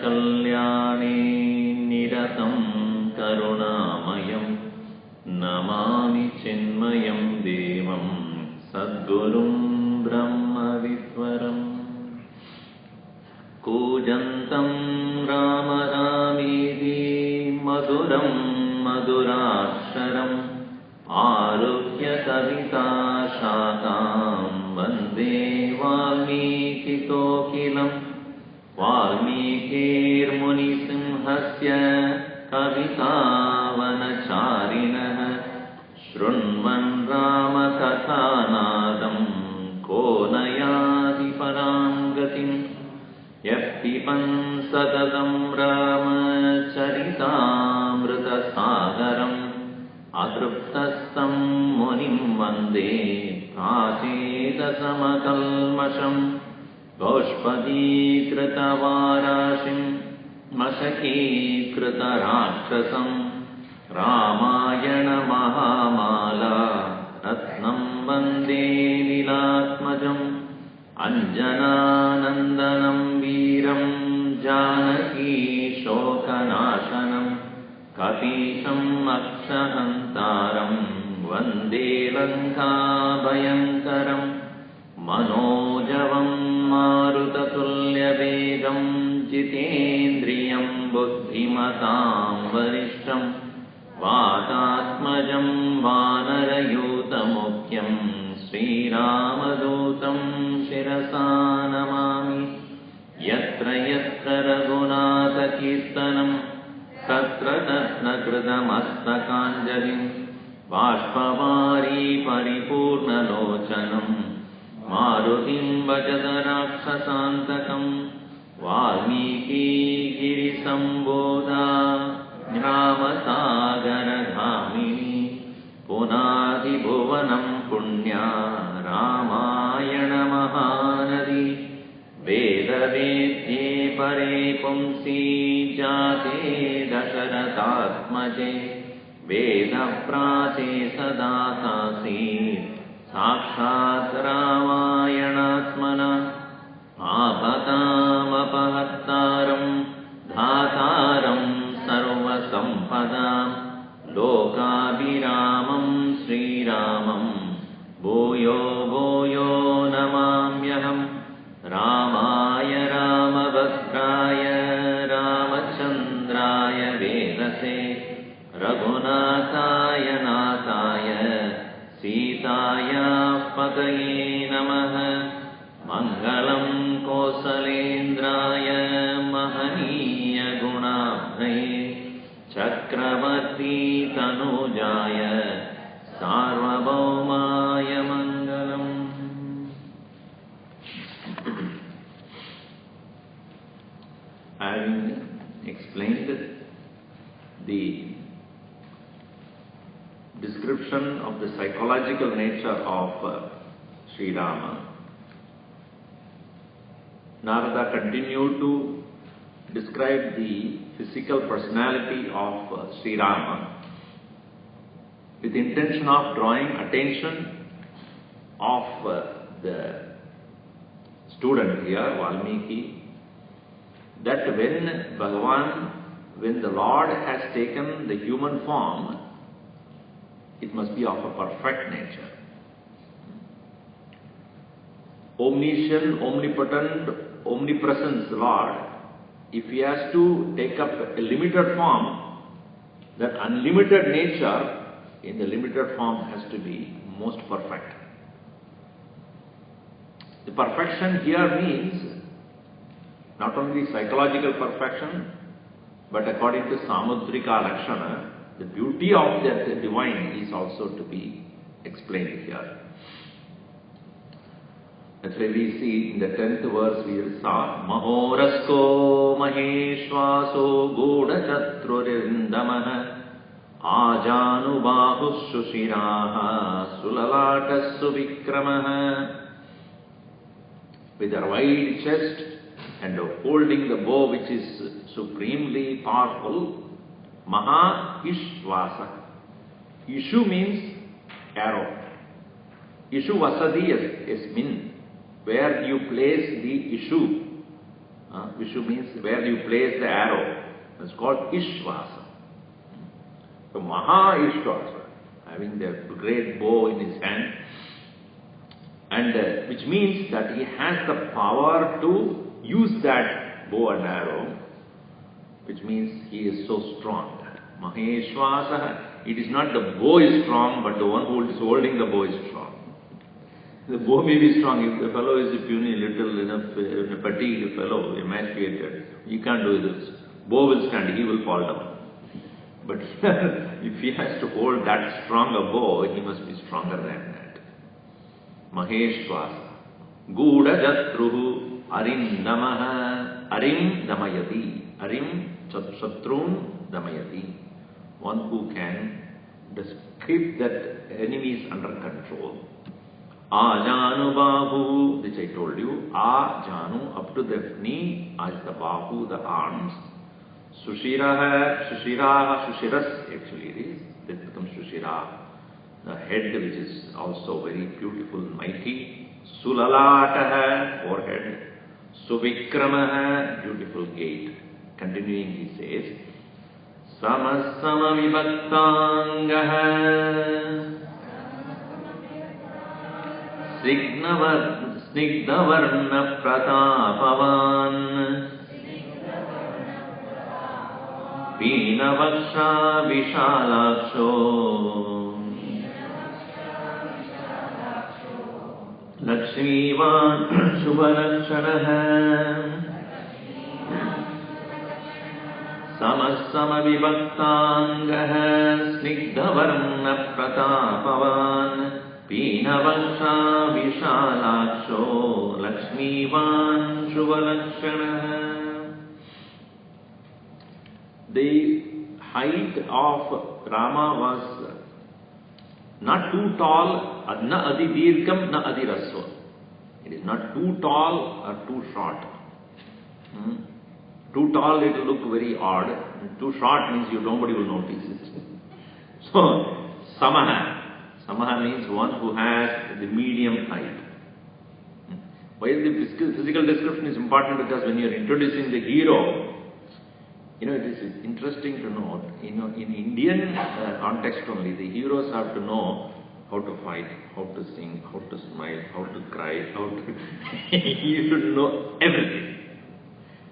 कल्याणे निरतं करुणामयं नमामि चिन्मयं देवं सद्गुरुं ब्रह्मविद्वरम् कूजन्तं राम रामेति मधुरं मधुराक्षरम् आरुह्य कविताशाखां वन्दे वाल्मीकिकोकिलम् वाल्मीकिर्मुनिसिंहस्य कवितावनचारिणः शृण्वन् रामकथानादं को न याति परां गतिम् यः पिबन् सततं रामचरितामृतसागरम् अतृप्तस्तं मुनिं वन्दे प्राचेतसमकल्मषम् गोष्पदीकृतवाराशिं मशकीकृतराक्षसं रामायणमहामाला रत्नं वन्दे लीलात्मजम् अञ्जनानन्दनं वीरं जानकी शोकनाशनं कपीशम् अक्षहन्तारं वन्दे लङ्काभयङ्करम् मनोजवं मारुततुल्यवेगं जितेन्द्रियं बुद्धिमतां वरिष्ठं वातात्मजं वानरयूतमुख्यं श्रीरामदूतं शिरसा नमामि यत्र यत्र रघुनाथकीर्तनं तत्र रत्नकृतमस्तकाञ्जलिं बाष्पवारी परिपूर्णलोचनम् मारुतिं भजत राक्षसान्तकं वाल्मीकिगिरिसम्बोधा रामसागरगामिनी पुनादिभुवनं पुण्या रामायणमहानदी वेदवेद्ये परे पुंसि जाते दशरथात्मजे वेदप्राचे सदा सासीत् साक्षात् रामायणात्मना आपदामपहर्तारं धातारं सर्वसम्पदां लोकाभिरामं श्रीरामं भूयो भूयो नमाम्यहं रामाय रामभद्राय रामचन्द्राय वेदसे रघुनाथाय नाथाय सीताया पतये नमः मङ्गलं कौसलेन्द्राय महनीय गुणाब्धये चक्रवर्ती तनूजाय सार्वभौमाय मङ्गलम्। Having explained the description of the psychological nature of Sri Rama, Narada continued to describe the physical personality of Sri Rama with the intention of drawing attention of the student here, Valmiki, that when the Lord has taken the human form, it must be of a perfect nature. Omniscient, omnipotent, omnipresent Lord, if He has to take up a limited form, that unlimited nature in the limited form has to be most perfect. The perfection here means not only psychological perfection, but according to Samudrika Lakshana, the beauty of that divine is also to be explained here. That's why we see in the 10th verse we saw Mahorasko Maheshwaso Gudachatrurindamanah Ajanubahu Sushiraha Sulalatas Suvikramaha. With a wide chest and holding the bow which is supremely powerful, Maha Ishvasa. Ishu means arrow. Ishu Vasadi Yasmin. Where you place the issue, Vishu means where you place the arrow. It's called Ishvasa. So Maha Ishvasa, having the great bow in his hand, and which means that he has the power to use that bow and arrow, which means he is so strong. Maheshvasa, it is not the bow is strong, but the one who is holding the bow is strong. The bow may be strong. If the fellow is a puny, little, a fatigued fellow, emaciated, he can't do this. Bow will stand, he will fall down. But here, if he has to hold that strong a bow, he must be stronger than that. Maheshvasa. Guda Jatruhu Arim Namaha Arim Damayati. Arim Shatrun Damayati. One who can keep that enemy is under control. Ajanu Bahu, which I told you. Ajanu, up to the knee, as the Bahu, the arms. Sushiraha, Sushiras actually it is. That becomes Sushira. The head, which is also very beautiful, mighty. Sulalataha, forehead. Suvikramaha, beautiful gait. Continuing he says, Samasama Vibhaktangaha Snigdavarna Pratapavan Peenavaksha Vishalaksho Lakshmivan Shubhalakshanaha Samasama Vibhaktangaha Snigdavarna Pratapavan Peenavaksha Vishalaksho Lakshmivan Shubhalakshanaha. The height of Rama was not too tall, na adi dirgham, na adi rasva. It is not too tall or too short. Too tall it will look very odd, and too short means nobody will notice it. So, Samaha. Samaha means one who has the medium height. Why the physical description is important? Because when you are introducing the hero, it is interesting to note, in Indian context only, the heroes have to know how to fight, how to sing, how to smile, how to cry, you should know everything.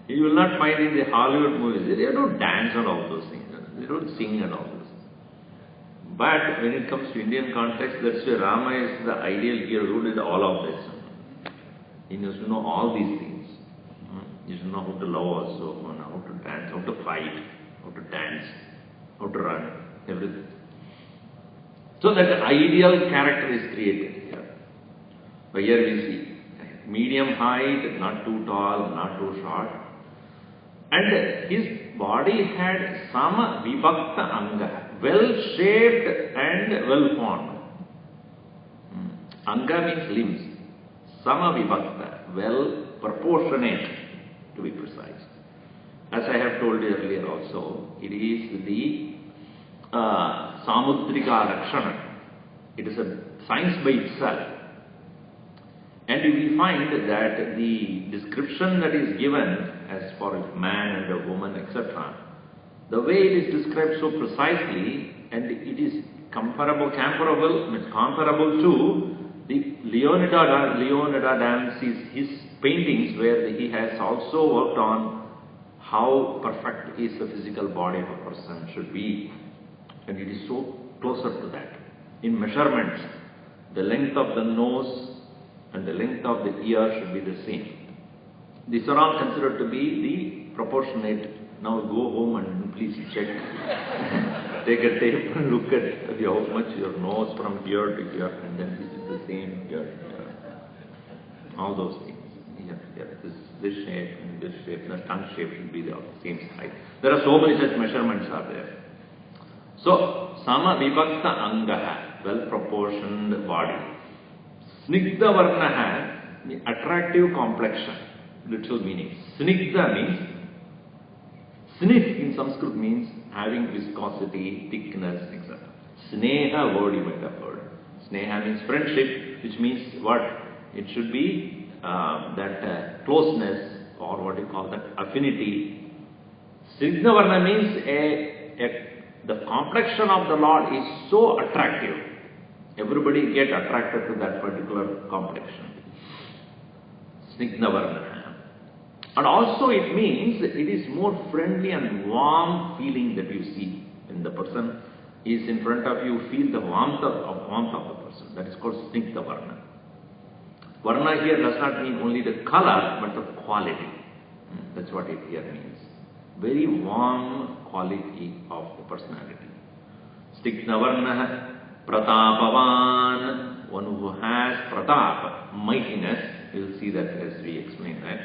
You will not find in the Hollywood movies, they don't dance and all those things, they don't sing and all those things. But when it comes to Indian context, that's why Rama is the ideal hero who did all of this. He needs to know all these things. He should know how to love also, how to dance, how to fight, how to dance, how to run, everything. So that ideal character is created here. But here we see medium height, not too tall, not too short. And his body had sama vibhakta anga, well shaped and well formed. Anga means limbs. Sama vibhakta, well proportionate, to be precise. As I have told you earlier also, it is the Samudrika Lakshana. It is a science by itself. And you will find that the description that is given as for a man and a woman, etc., the way it is described so precisely, and it is comparable to the Leonardo da Vinci's his paintings, where he has also worked on how perfect is the physical body of a person should be. And it is so closer to that. In measurements, the length of the nose and the length of the ear should be the same. These are all considered to be the proportionate. Now go home and please check. Take a tape and look at how much your nose from here to here, and then this is the same here. All those things. Here. This shape and this shape, the tongue shape should be the same height. There are so many such measurements are there. So, sama vibhakta angaha, well proportioned body. Snigdha varnaha, the attractive complexion, literal meaning. Snigdha means, snigh in Sanskrit means having viscosity, thickness, etc. Sneha word you might have heard. Sneha means friendship, which means what? It should be that closeness for what you call that affinity. Snigdha Varna means the complexion of the Lord is so attractive. Everybody get attracted to that particular complexion. Snigdha Varna. And also it means it is more friendly and warm feeling that you see. When the person is in front of you, feel the warmth of the person. That is called Snigdha Varna. Varna here does not mean only the color, but the quality. That's what it here means. Very warm quality of the personality. Snigdha Varna, Pratapavan, one who has Pratap, mightiness. You will see that as we explain that.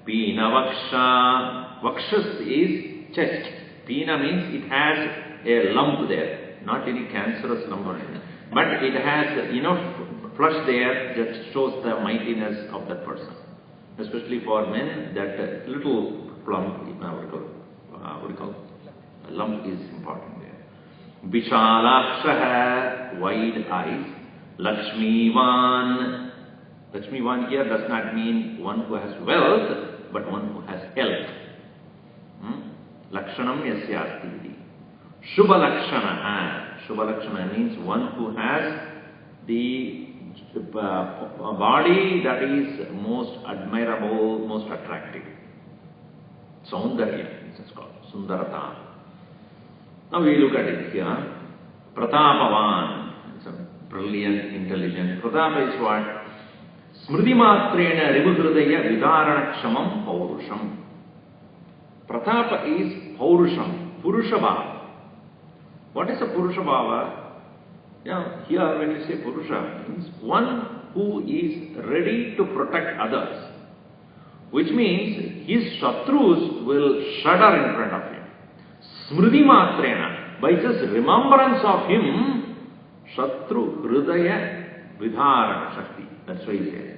Pina Vaksha. Vakshas is chest. Pina means it has a lump there. Not any cancerous lump or anything. But it has enough flush there that shows the mightiness of that person. Especially for men, that little plump, what do you call it? Lump is important there. Vishalakshaha, wide eyes. Lakshmivan. Lakshmivan here does not mean one who has wealth, but one who has health. Lakshanam yasyasti. Shubha Lakshana. Shubha Lakshana means one who has the body that is most admirable, most attractive. Saundarya, this is called Sundarata. Now we look at it here. Pratapavan. It's a brilliant, intelligent. Pratapa is what? Smriti matrena ribuhridaya vidaranakshamam paurusham. Pratapa is paurusham, Purushabhava. What is a Purushabhava? Here when you say Purusha, it means one who is ready to protect others. Which means his Shatrus will shudder in front of him. Smriti matrena, by just remembrance of him, Shatru Hridaya Vidharana Shakti. That's why he says.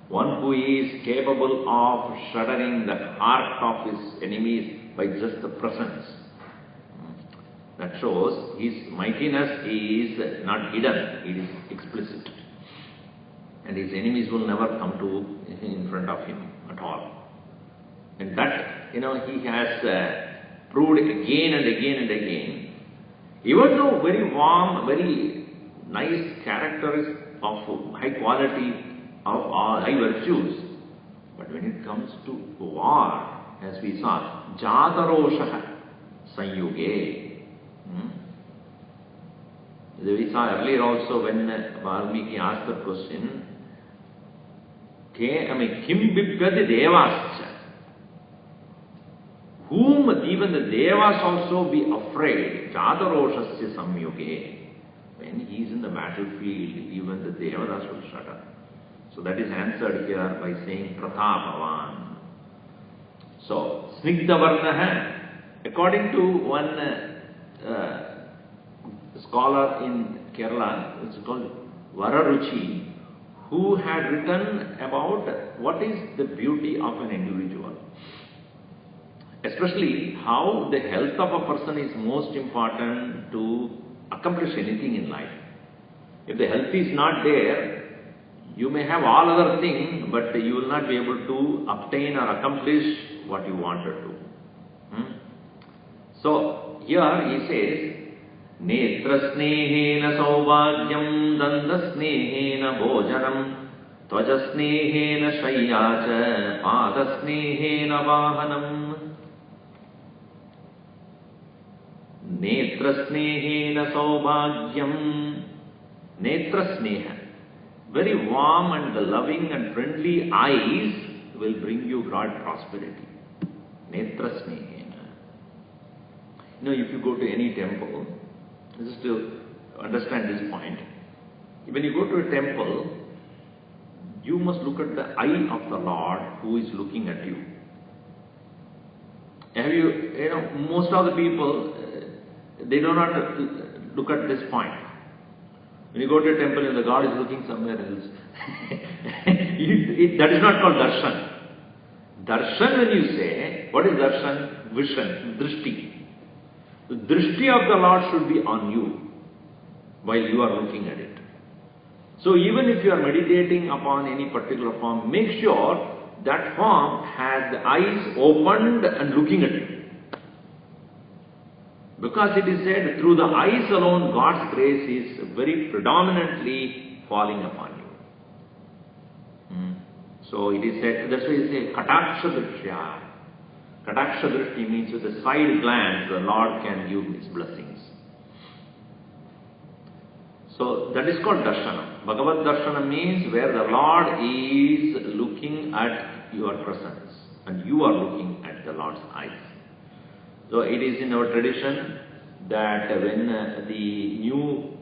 One who is capable of shuddering the heart of his enemies by just the presence. That shows his mightiness is not hidden, it is explicit. And his enemies will never come to in front of him at all. And that, he has proved again and again and again. Even though very warm, very nice characters of high quality, of high virtues, but when it comes to war, as we saw, Jataroshaha Sanyuge. We saw earlier also when Valmiki asked the question, Kim Bibhyati Devascha? Whom even the Devas also be afraid? Jataroshasya Samyuge. When he is in the battlefield, even the Devatas will shudder. So that is answered here by saying Pratapavan. So, Snigdha Varnaha, according to one scholar in Kerala, it's called Vararuchi, who had written about what is the beauty of an individual. Especially how the health of a person is most important to accomplish anything in life. If the health is not there, you may have all other things, but you will not be able to obtain or accomplish what you wanted to. So, here he says, Netra snehena saubhagyam danda snehena bhojanam tvaja snehena shayyacha pada snehena vahanam. Netra snehena saubhagyam. Netra sneha. Very warm and loving and friendly eyes will bring you broad prosperity. Netra snehena. If you go to any temple, just to understand this point, when you go to a temple, you must look at the eye of the Lord who is looking at you. Have most of the people, they do not look at this point. When you go to a temple and the God is looking somewhere else, that is not called darshan. Darshan, when you say, what is darshan? Vision, drishti. The drishti of the Lord should be on you while you are looking at it. So even if you are meditating upon any particular form, make sure that form has the eyes opened and looking at you. Because it is said, through the eyes alone, God's grace is very predominantly falling upon you. So it is said, that's why it is Kataksha Drishya. Kataksha Drishti means with a side glance, the Lord can give His blessings. So that is called Darshana. Bhagavad Darshana means where the Lord is looking at your presence and you are looking at the Lord's eyes. So it is in our tradition that when the new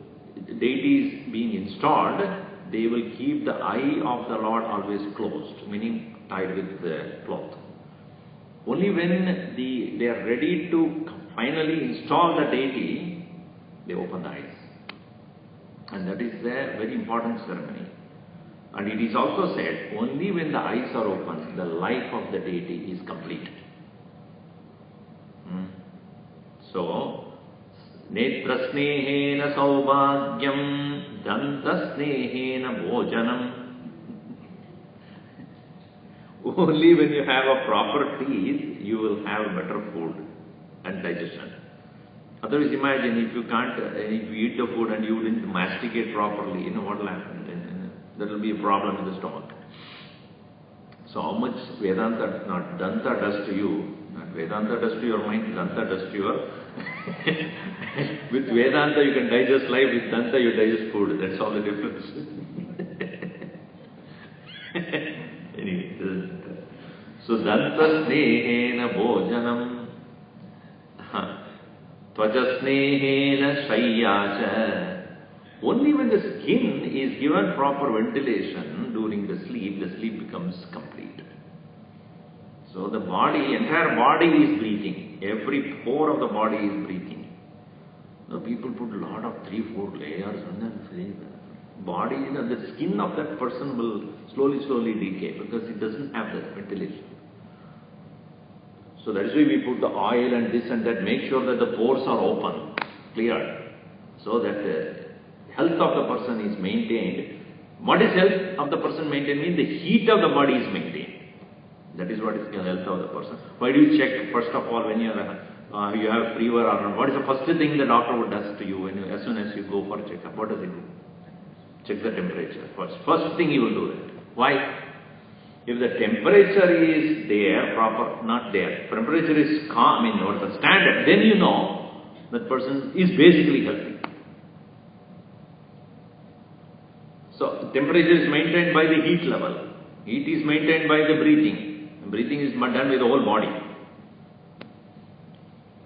deity is being installed, they will keep the eye of the Lord always closed, meaning tied with the cloth. Only when they are ready to finally install the deity, they open the eyes. And that is a very important ceremony. And it is also said, only when the eyes are open, the life of the deity is complete. So, Netra snehena saubhagyam, danta snehena bhojanam. Only when you have a proper teeth, you will have better food and digestion. Otherwise, imagine if you eat the food and you didn't masticate properly, what will happen? There will be a problem in the stomach. So how much Vedanta, not Danta does to you, not Vedanta does to your mind, Danta does to your... With Vedanta you can digest life, with Danta you digest food. That's all the difference. Anyway, so Danta snehena bhojanam. Tvajasnehena shayyacha. Only when the skin is given proper ventilation during the sleep becomes complete. So the body, entire body is breathing. Every pore of the body is breathing. Now people put a lot of 3-4 layers on the body, the skin of that person will slowly decay because it doesn't have that ventilation. So that is why we put the oil and this and that, make sure that the pores are open, clear, so that the health of the person is maintained. What is health of the person maintained? Means the heat of the body is maintained. That is what is the health of the person. Why do you check, first of all, when you have fever or not? What is the first thing the doctor does to you as soon as you go for a checkup? What does he do? Check the temperature first. First thing he will do that. Why? If the temperature is there, proper, not there, temperature is calm, or the standard, then you know that person is basically healthy. So, temperature is maintained by the heat level. Heat is maintained by the breathing. Breathing is done with the whole body.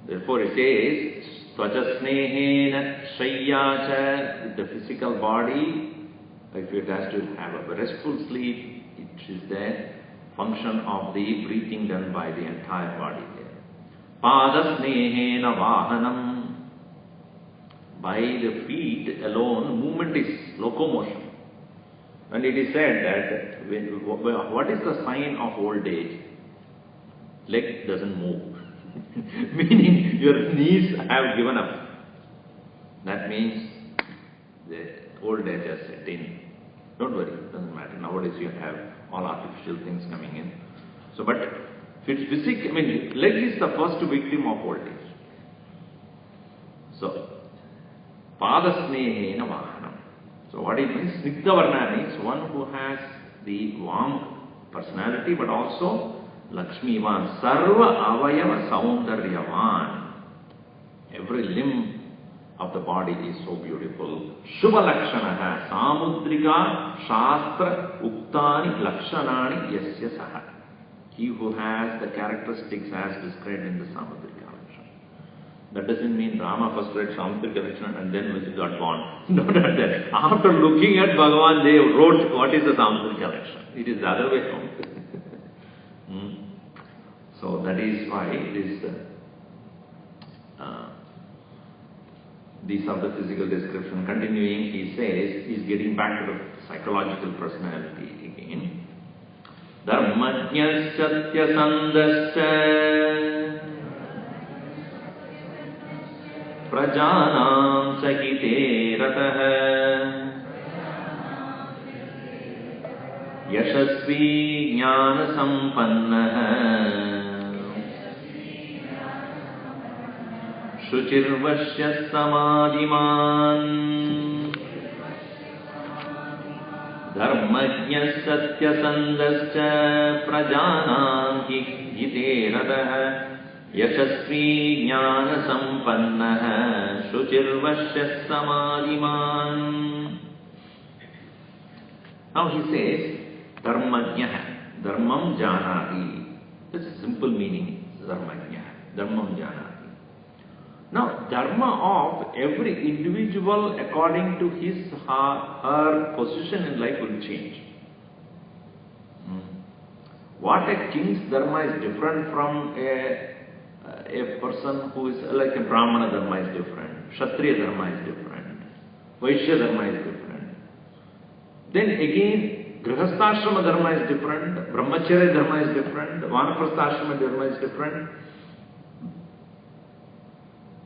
Therefore, it says, Tvajasnehena shayyacha, with the physical body, if it has to have a restful sleep, it is the function of the breathing done by the entire body there. Padasnehena vahanam. By the feet alone, movement is locomotion. And it is said that what is the sign of old age? Leg doesn't move. Meaning your knees have given up. That means the old age has set in. Don't worry, it doesn't matter. Nowadays you have all artificial things coming in. So, but if it's physical, leg is the first victim of old age. So, Padasnehena vahanam. So, what it means? Snigdhavarna means one who has the warm personality, but also Lakshmivan, Sarva Avayava Saundaryavan. Every limb of the body is so beautiful. Shubha Lakshanaha Samudrika Shastra Uktani Lakshanani Yasya Saha. He who has the characteristics as described in the Samudrika Lakshana. That doesn't mean Rama first read Samudrika Lakshana and then when he got born. No, not that. After looking at Bhagavan, they wrote what is the Samudrika Lakshana. It is the other way around. So that is why these are the physical description. Continuing, he says, he is getting back to the psychological personality again. Dharmajna Satya Sandascha Prajanam Chakite Ratah Yashasvi Jnana Sampannah Shuchirvashya Samadhiman Dharmajna Satyasandascha Prajanam Hiteratah Yashasvi Jnana Sampannah Shuchirvashya Samadhiman. Now he says, Dharmajna, Dharmam Janati. That's a simple meaning, Dharmajna, Dharmam Janati. Now, Dharma of every individual according to his, her position in life will change. What a king's Dharma is different from a person who is like a Brahmana Dharma is different, Kshatriya Dharma is different, Vaishya Dharma is different. Then again, Grihasthashrama Dharma is different, Brahmacharya Dharma is different, Vanaprastha Dharma is different.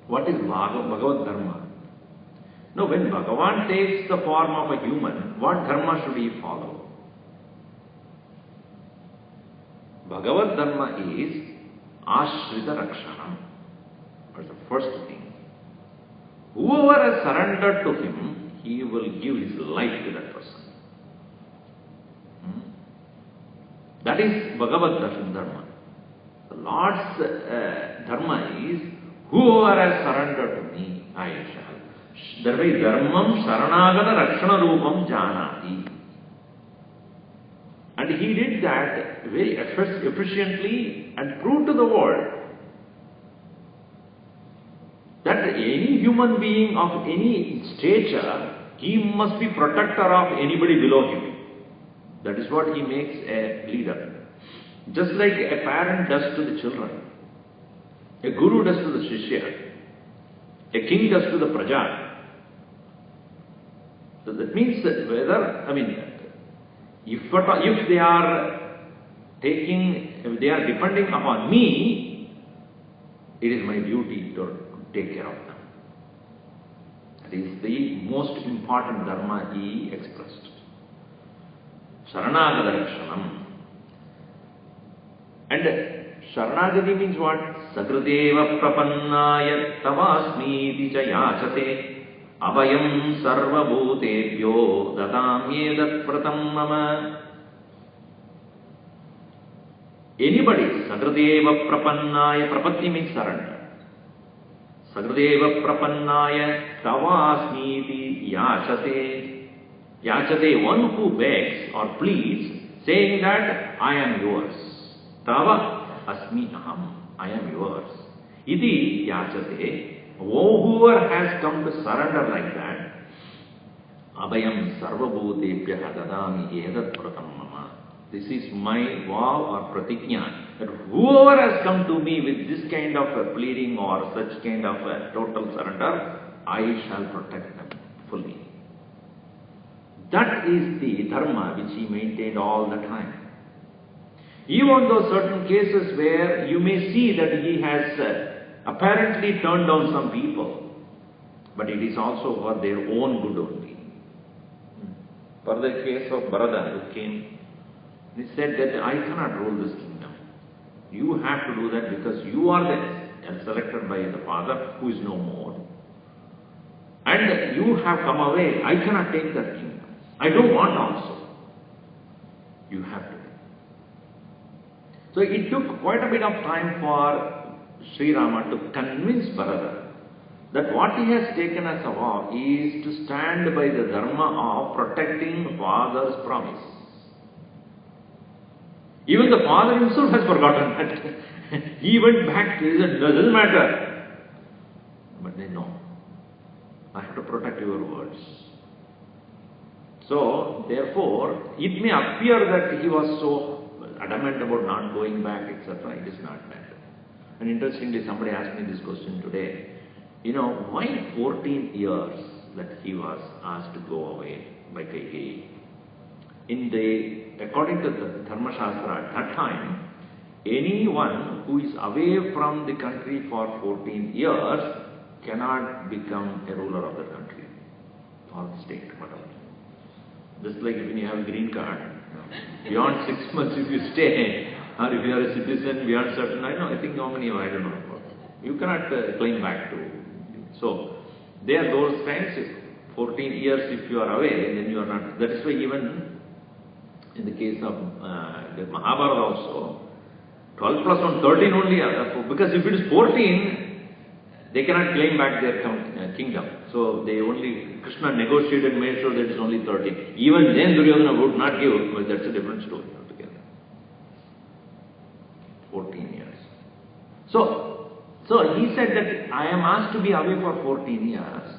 What is Bhagavad Dharma? Now, when Bhagavan takes the form of a human, what Dharma should he follow? Bhagavad Dharma is Ashrita Rakshanam. That's the first thing. Whoever has surrendered to him, he will give his life to that person. That is Bhagavad Dharma. The Lord's Dharma is, whoever has surrendered to me, I shall. That way, Dharmam Saranagata Rakshana Rupam Janati. And he did that very efficiently and proved to the world that any human being of any stature, he must be protector of anybody below him. That is what he makes a leader. Just like a parent does to the children, a guru does to the shishya, a king does to the praja. So that means that if they are depending upon me, it is my duty to take care of them. That is the most important dharma he expressed. Sharanagata Rakshanam. And Sharanagati means what? Sagradeva Prapannaya Tavasmiti cha yachate Abhayam Sarva Bhutebhyo Dadamyedat Pratam Mama. Anybody, Sagradeva Prapannaya, Prapatti means surrender. Sagradeva Prapannaya Tavasmiti yachate. Yachate, one who begs or pleads, saying that I am yours. Tava asmi aham, I am yours. Iti yachate, whoever has come to surrender like that, abhayam sarvabhutebhyaha dadami edat pratam mama. This is my vow or pratigna, that whoever has come to me with this kind of a pleading or such kind of a total surrender, I shall protect them fully. That is the dharma which he maintained all the time. Even though certain cases where you may see that he has apparently turned down some people, but it is also for their own good only. For the case of Bharata who came, he said that I cannot rule this kingdom. You have to do that because you are the selected by the Father who is no more. And you have come away, I cannot take that kingdom. I don't want also. You have to. So it took quite a bit of time for Sri Rama to convince Bharata that what he has taken as a vow is to stand by the dharma of protecting father's promise. Even the father himself has forgotten that. He went back, he said, doesn't matter. But they know. I have to protect your words. So, therefore, it may appear that he was so adamant about not going back, etc. It is not that. And interestingly, somebody asked me this question today. Why 14 years that he was asked to go away by Kaikeyi? According to the Dharma Shastra at that time, anyone who is away from the country for 14 years cannot become a ruler of the country or the state, whatever. Just like when you have a green card, Beyond 6 months, if you stay, or if you are a citizen beyond certain, I think how many, I don't know. You cannot claim back to. So, there are those times, 14 years if you are away, then you are not. That is why even in the case of the Mahabharata also, 12 plus 1, 13 only, because if it is 14, they cannot claim back their kingdom. So they only, Krishna negotiated and made sure that it is only 13. Even then Duryodhana would not give, but that's a different story altogether. 14 years. So he said that I am asked to be away for 14 years.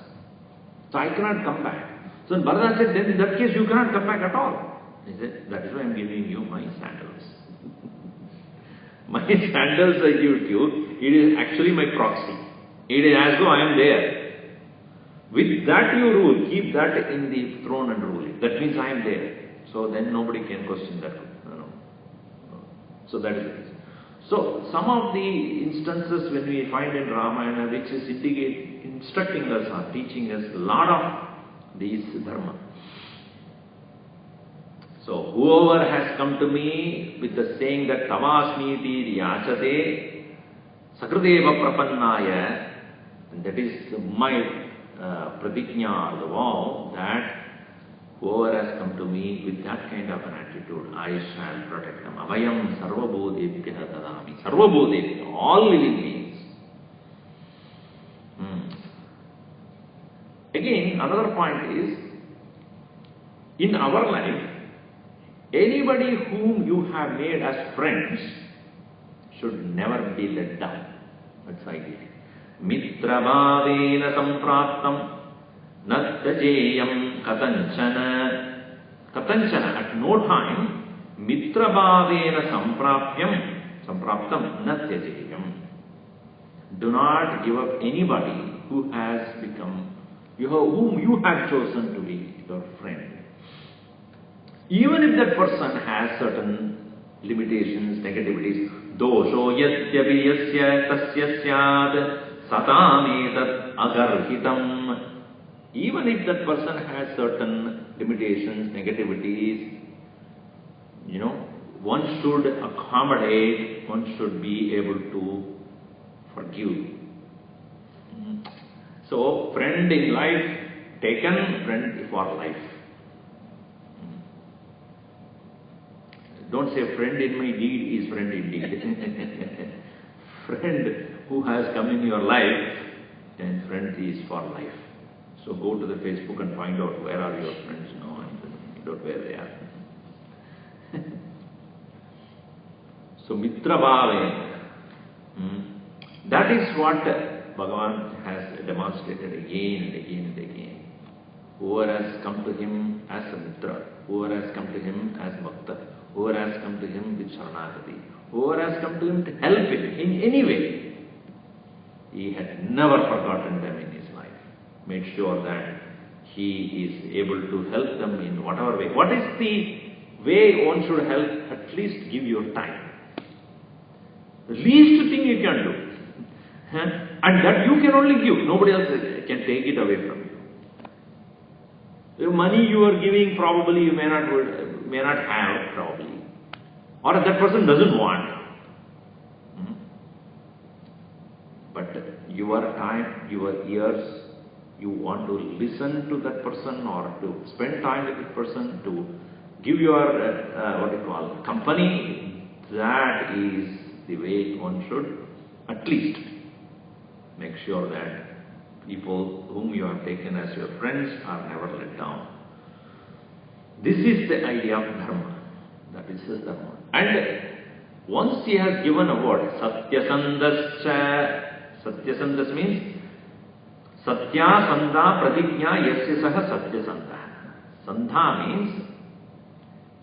So I cannot come back. So Bharata said, then in that case you cannot come back at all. He said, that is why I am giving you my sandals. My sandals I give to you, it is actually my proxy. It is as though I am there. With that you rule, keep that in the throne and rule it. That means I am there. So then nobody can question that. So that is the reason. So some of the instances when we find in Ramayana which is instructing us or teaching us a lot of these dharma. So whoever has come to me with the saying that Tamasmiti Yachate Sakradeva Prapannaya, and that is my pratiknya, the vow, that whoever has come to me with that kind of an attitude, I shall protect them. Avayam sarvabhodebhya dadami. Sarvabhodebhya, all living beings. Again, another point is, in our life, anybody whom you have made as friends should never be let down. That's the idea. Mitra bhavena sampraptam nattajeyam katanchana. Katanchana, at no time, mitra bhavena sampraptam nattajeyam. Do not give up anybody who has become, whom you have chosen to be your friend. Even if that person has certain limitations, negativities, dosho yadyapi yasya tasya syad satametat agarhitam. Even if that person has certain limitations, negativities, one should accommodate, one should be able to forgive. So, friend in life, taken, friend for life. Don't say friend in my deed is friend indeed. Friend who has come in your life, then friend is for life. So go to the Facebook and find out where are your friends now and find out where they are. So Mitra Bhave, that is what Bhagavan has demonstrated again and again and again. Whoever has come to him as a Mitra, whoever has come to him as Bhakta, whoever has come to him with Sharanagati, whoever has come to him to help him in any way, he had never forgotten them in his life. Made sure that he is able to help them in whatever way. What is the way one should help? At least give your time. The least thing you can do. And that you can only give. Nobody else can take it away from you. The money you are giving probably you may not have probably. Or that person doesn't want. But your time, your ears, you want to listen to that person or to spend time with that person, to give your company, that is the way one should at least make sure that people whom you have taken as your friends are never let down. This is the idea of dharma. That is his dharma. And once he has given a word, Satyasandascha. Satyasandas means Satya Sandha Pratignya Yasya Saha Satyasandha. Sandha means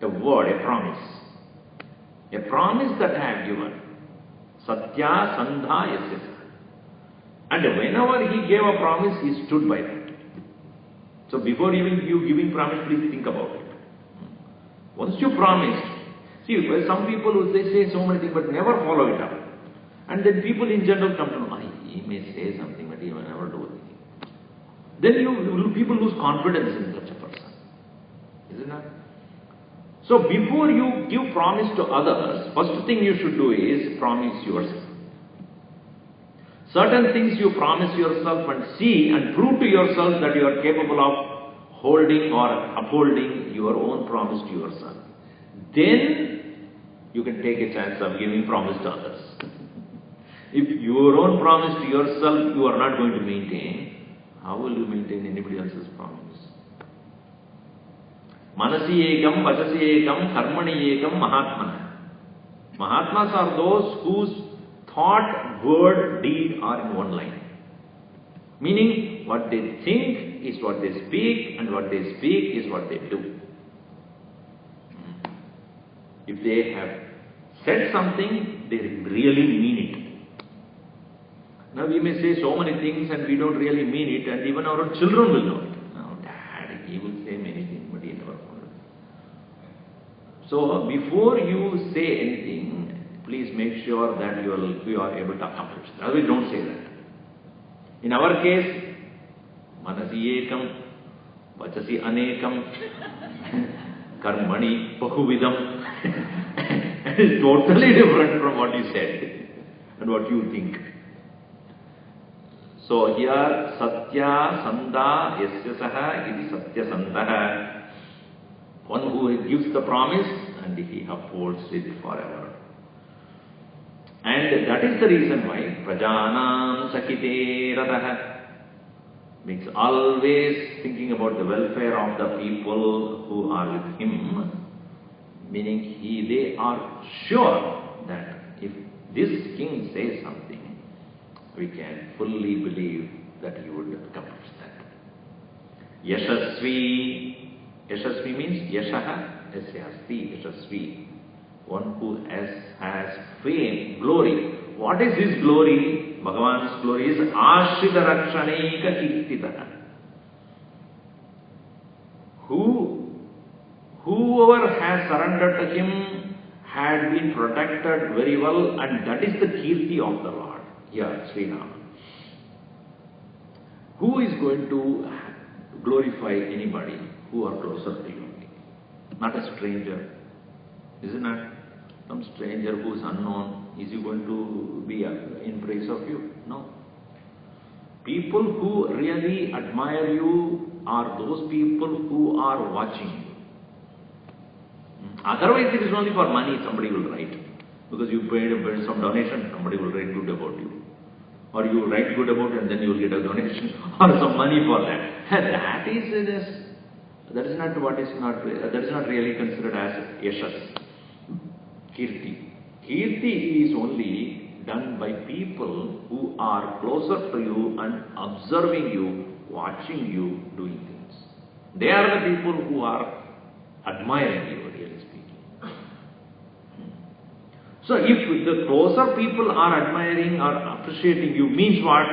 a word, a promise. A promise that I have given. Satya Sandha Yasya Saha. And whenever he gave a promise, he stood by that. So before even you giving promise, please think about it. Once you promised, see, some people will say so many things but never follow it up. And then people in general come to know, he may say something but he will never do anything. Then people lose confidence in such a person. Isn't it? So before you give promise to others, first thing you should do is promise yourself. Certain things you promise yourself and see and prove to yourself that you are capable of holding or upholding your own promise to yourself. Then you can take a chance of giving promise to others. If your own promise to yourself you are not going to maintain, how will you maintain anybody else's promise? Manasi ekam, vachasi ekam, karmani ekam, mahatmana. Mahatmas are those whose thought, word, deed are in one line. Meaning, what they think is what they speak, and what they speak is what they do. If they have said something, they really mean it. Now we may say so many things and we don't really mean it, and even our children will know it. Now, Dad, he will say many things, but he never follows. So before you say anything, please make sure that you are able to accomplish it. Otherwise, don't say that. In our case, manasi ekam, vachasi anekam, karmani bahuvidam. It is totally different from what you said and what you think. So here, satya sanda yasya saha iti satya sandaha. One who gives the promise and he upholds it forever. And that is the reason why prajanam sakite rataha means always thinking about the welfare of the people who are with him, meaning they are sure that if this king says something, we can fully believe that he would accomplish that. Yashasvi, yashasvi means yashaha, yasyasti, yashasvi. One who has fame, glory. What is his glory? Bhagavan's glory is ashrita rakshanaika kirtitaha. Whoever has surrendered to him had been protected very well, and that is the kirti of the Lord. Here, Sri Rama. Who is going to glorify anybody who are closer to you? Not a stranger. Isn't it? Some stranger who is unknown, is he going to be in praise of you? No. People who really admire you are those people who are watching you. Otherwise, it is only for money somebody will write. Because you paid some donation, somebody will write good about you. Or you write good about it and then you will get a donation or some money for that. That is not really considered as yashas. Kirti. Kirti is only done by people who are closer to you and observing you, watching you doing things. They are the people who are admiring you, really speaking. So if the closer people are admiring or appreciating you, means what?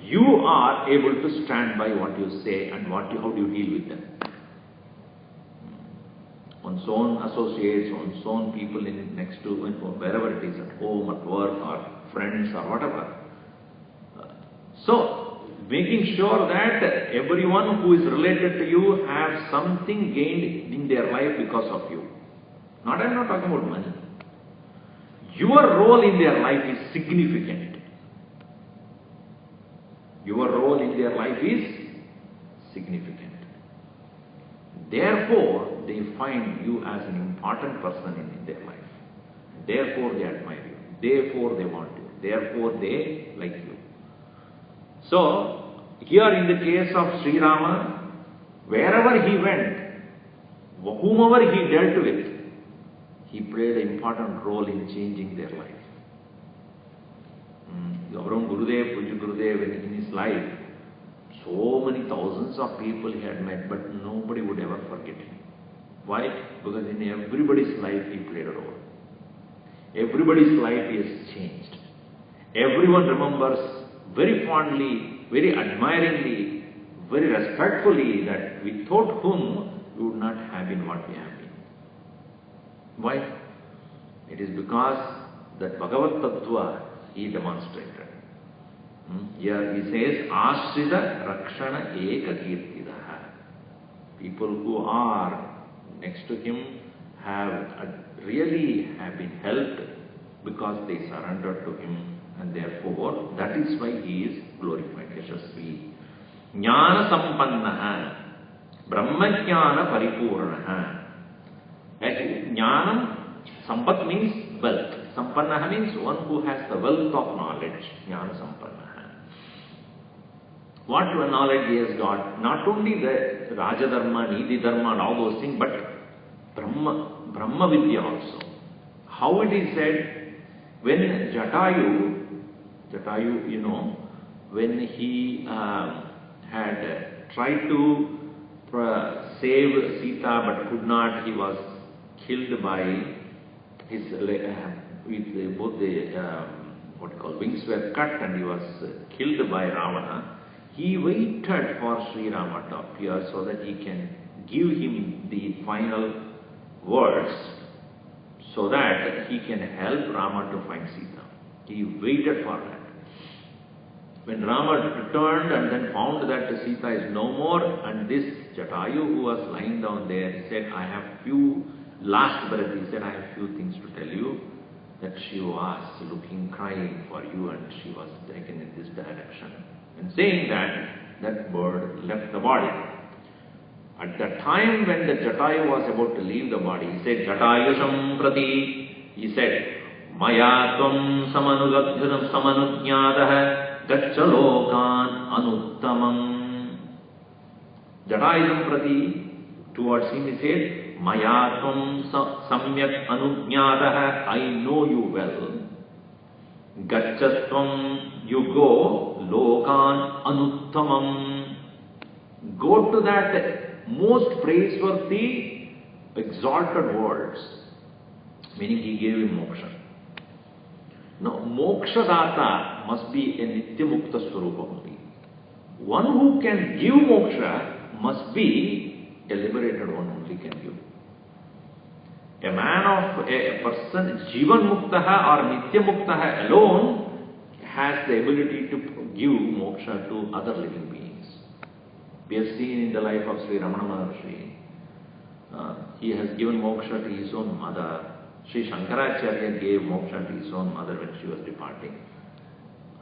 You are able to stand by what you say and how do you deal with them. One's own associates, one's own people next to, wherever it is, at home, at work, or friends, or whatever. So, making sure that everyone who is related to you have something gained in their life because of you. I'm not talking about money. Your role in their life is significant. Your role in their life is significant. Therefore, they find you as an important person in their life. Therefore, they admire you. Therefore, they want you. Therefore, they like you. So, here in the case of Sri Rama, wherever he went, whomever he dealt with, he played an important role in changing their life. Our own Gurudev, Puja Gurudev, in his life, so many thousands of people he had met, but nobody would ever forget him. Why? Because in everybody's life he played a role. Everybody's life is changed. Everyone remembers very fondly, very admiringly, very respectfully that without whom we would not have been what we have been. Why? It is because that Bhagavad Tattva he demonstrated. Here he says, Ashrita Rakshana Eka Kirtidaha. People who are next to him really have been helped because they surrendered to him, and therefore that is why he is glorified. Yashasvi. Jnana sampannaha, brahmajnana paripurnaha. Jnanam, sampat means wealth. Sampannaha means one who has the wealth of knowledge. Jnana sampannaha. What knowledge he has got? Not only the Raja Dharma, Nidhi Dharma and all those things, but Brahma Vidya also. How it is said, when Jatayu, when he had tried to save Sita but could not, he was killed by his, with both the wings were cut, and he was killed by Ravana. He waited for Sri Rama to appear so that he can give him the final words, so that he can help Rama to find Sita. He waited for that. When Rama returned and then found that Sita is no more, and this Jatayu who was lying down there, he said, I have few, last breath, he said, I have few things to tell you. That she was looking, crying for you, and she was taken in this direction. And saying that, that bird left the body. At the time when the Jatayu was about to leave the body, he said, Jatayusham prati, he said, Maya tvam samanujnadaha gaccha lokan anuttamam. Jatayusham prati, towards him he said, Maya tvam samyak anujnadaha, I know you well. Gachatvam, you go, lokan anuttamam. Go to that most praiseworthy, exalted words. Meaning he gave him moksha. Now, mokshadata must be a nityamukta swarupa only. One who can give moksha must be a liberated one only can give. A man of a person, Jivan Muktaha or Nitya Muktaha alone has the ability to give moksha to other living beings. We have seen in the life of Sri Ramana Maharshi, he has given moksha to his own mother. Sri Shankaracharya gave moksha to his own mother when she was departing.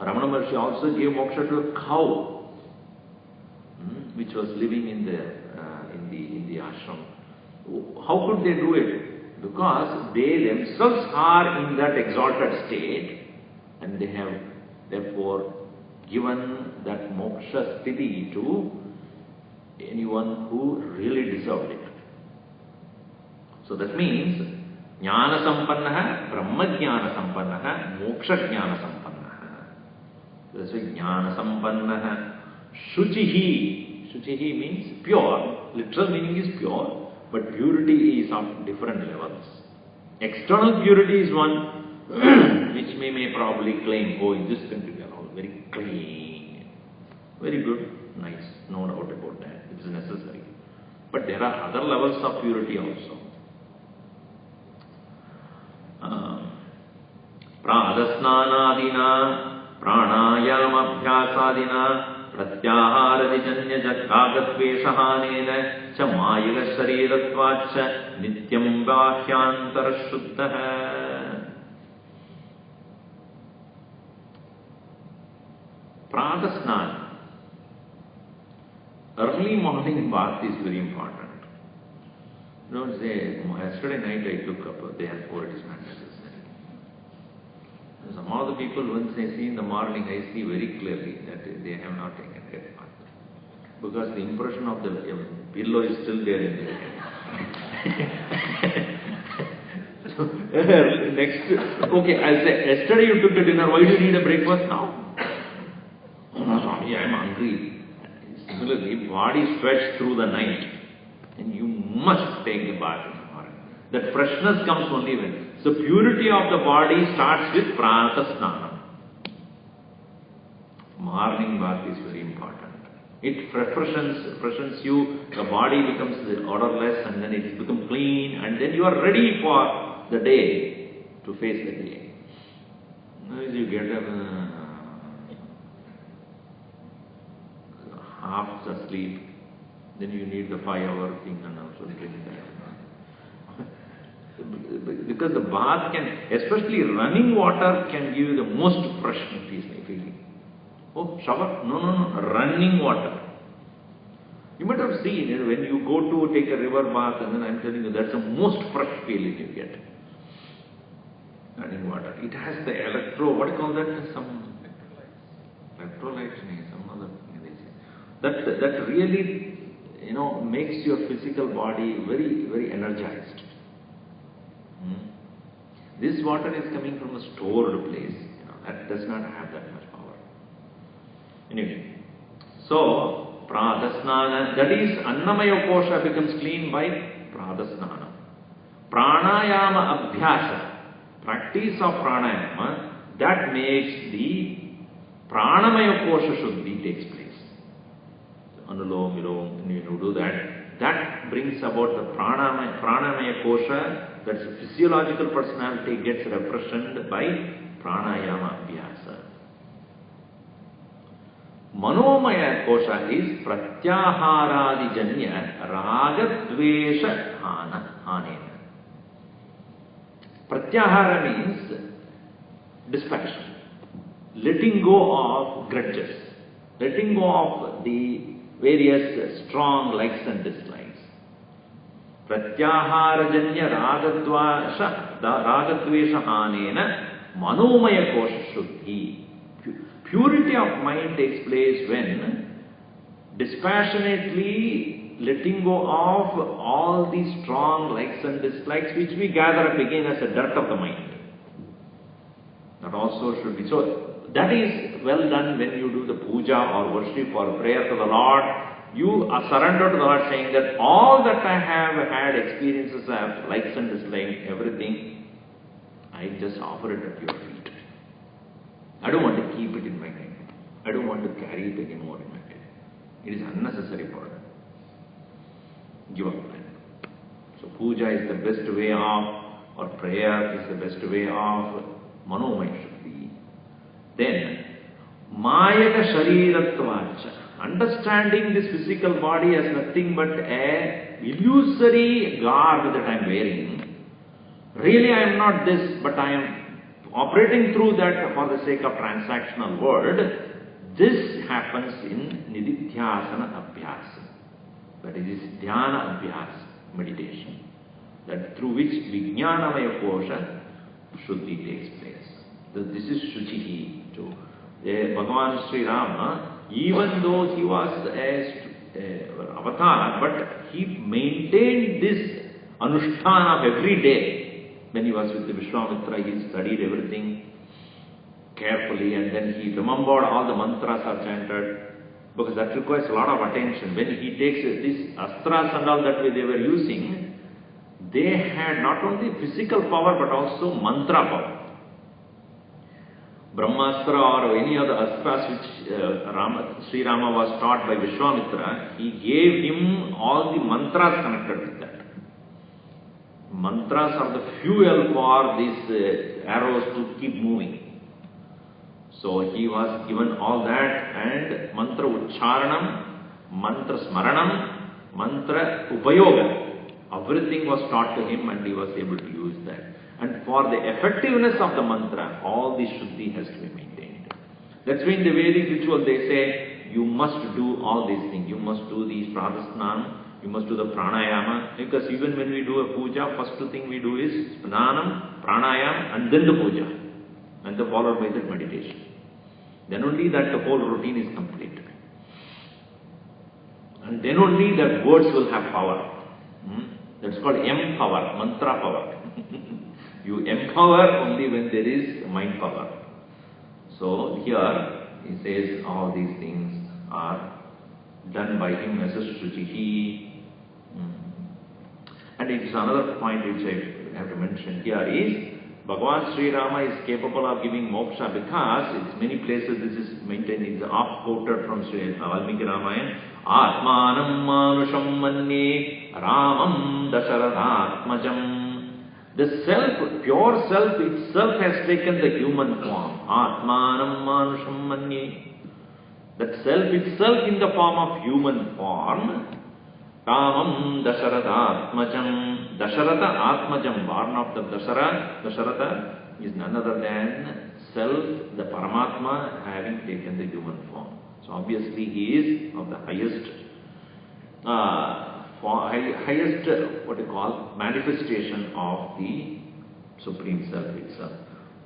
Ramana Maharshi also gave moksha to a cow, which was living in the ashram. How could they do it? Because they themselves are in that exalted state, and they have therefore given that moksha sthiti to anyone who really deserved it. So that means jnana sampannaha, brahma jnana sampannaha, moksha jnana sampannaha. That's why jnana sampannaha. Shuchihi. Shuchihi means pure. Literal meaning is pure. But purity is of different levels. External purity is one which may probably claim, oh, in this country we are all very clean. Very good, nice, no doubt about that. It is necessary. But there are other levels of purity also. Pradasnanadina, pranayamabhyasadina, pratyaharadijanya jagragatvesahanena cha mayila shariratvacha nityam bahyantara shuddha. Pradasnana. Early morning bath is very important. Don't say, yesterday night I took up, therefore it is not necessary. Some of the people, once I see in the morning, I see very clearly that they have not taken that bath. Because the impression of the pillow is still there in their head. So, next, okay, I'll say, yesterday you took the dinner, why do you need a breakfast now? Oh no, Swami, I am hungry. Similarly, body stretched through the night, and you must take the bath in the morning. That freshness comes only when. So purity of the body starts with pranata snanam. Morning bath is very important. It freshens you, the body becomes odorless, and then it becomes clean, and then you are ready for the day, to face the day. As you get up, half asleep, then you need the 5-hour thing and also drink that. Because the bath can, especially running water, can give you the most fresh feeling. Oh, shower? No, running water. You might have seen it when you go to take a river bath, and then I'm telling you, that's the most fresh feeling you get. Running water. It has the what do you call that? Some electrolytes, some other thing. That really, makes your physical body very, very energized. This water is coming from a stored place. That does not have that much power. Anyway, so Pradasnana, that is Annamaya Kosha becomes clean by Pradasnana. Pranayama Abhyasa, practice of Pranayama, that makes the Pranamaya Kosha Shuddhi takes place. Anulom, Vilom, when you do that, that brings about the Pranamaya Kosha, that's physiological personality gets represented by Pranayama Abhyasa. Manomaya Kosha is Pratyaharadijanya Ragadvesha Hanena. Pratyahara means dispassion, letting go of grudges, letting go of the various strong likes and dislikes. Pratyaharajanya Ragadvesha Hanena Manomaya Kosha Shuddhi. Purity of mind takes place when dispassionately letting go of all these strong likes and dislikes which we gather up again as a dirt of the mind. That also should be. So, that is well done when you do the puja or worship or prayer to the Lord. You are surrendered to the Lord saying that all that I have had experiences of likes and dislikes, everything, I just offer it at your feet. I don't want to keep it in my head. I don't want to carry it anymore in my head. It is unnecessary burden. Give up that. So puja is the best way of, or prayer is the best way of Manomaya Shuddhi. Then, Mayaka Shariratvacha. Understanding this physical body as nothing but a illusory garb that I am wearing. Really I am not this, but I am operating through that for the sake of transactional world. This happens in Nididhyasana Abhyasa. That is Dhyana Abhyasa, meditation. That through which Vijnanamaya Kosha Shuddhi takes place. This is Shuchihi too. Bhagavan Sri Rama, even though he was a avatar, but he maintained this Anushtana of every day. When he was with the Vishwamitra, he studied everything carefully, and then he remembered all the mantras are chanted, because that requires a lot of attention. When he takes these astras and all that they were using, they had not only physical power but also mantra power. Brahmastra or any other astras which Sri Rama was taught by Vishwamitra, he gave him all the mantras connected with that. Mantras are the fuel for these arrows to keep moving. So he was given all that, and mantra ucharanam, mantra smaranam, mantra upayoga. Everything was taught to him and he was able to use that. And for the effectiveness of the mantra, all this Shuddhi has to be maintained. That's why in the Vedic ritual they say, you must do all these things. You must do these pradasnanam. You must do the pranayama, because even when we do a puja, first thing we do is snanam, pranayama, and then the puja, and then followed by that meditation. Then only that the whole routine is complete. And then only that words will have power. That's called empower, mantra power. You empower only when there is mind power. So here he says all these things are done by him as a Shuchihi. And it is another point which I have to mention here is Bhagavan Sri Rama is capable of giving moksha because in many places this is maintained, it is off-quoted from Sri Valmiki Ramayana. Atmanam manusham manye ramam dasharathatmajam. The self, pure self itself has taken the human form. Atmanam manusham manye. That self itself in the form of human form Ramam Dasharathatmajam. Dasharatha Atmajam, born of the Dasharatha is none other than self, the Paramatma, having taken the human form. So obviously he is of the highest, what you call, manifestation of the Supreme Self itself.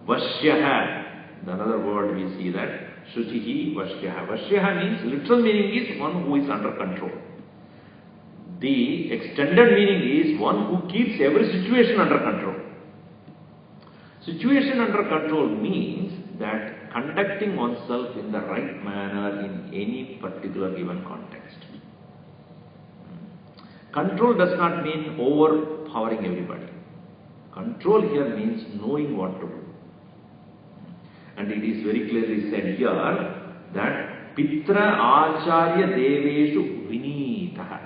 Vashyaha, the another word we see that, Shuchihi Vashyaha. Vashyaha means, literal meaning is one who is under control. The extended meaning is one who keeps every situation under control. Situation under control means that conducting oneself in the right manner in any particular given context. Control does not mean overpowering everybody. Control here means knowing what to do. And it is very clearly said here that Pitra Acharya Deveshu Vinitaha.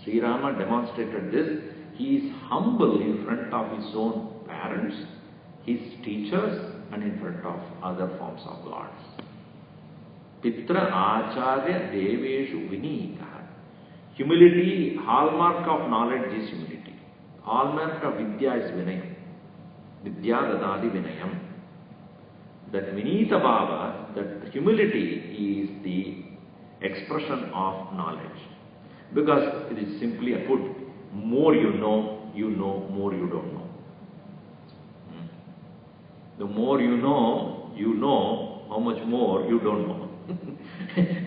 Sri Rama demonstrated this. He is humble in front of his own parents, his teachers, and in front of other forms of gods. Pitra Acharya Deveshu Vinitaha. Humility, hallmark of knowledge is humility. Hallmark of Vidya is Vinayam. Vidya Dadadi Vinayam. That Vinita Bhava, that humility is the expression of knowledge. Because it is simply a put, more you know, more you don't know. The more you know how much more you don't know.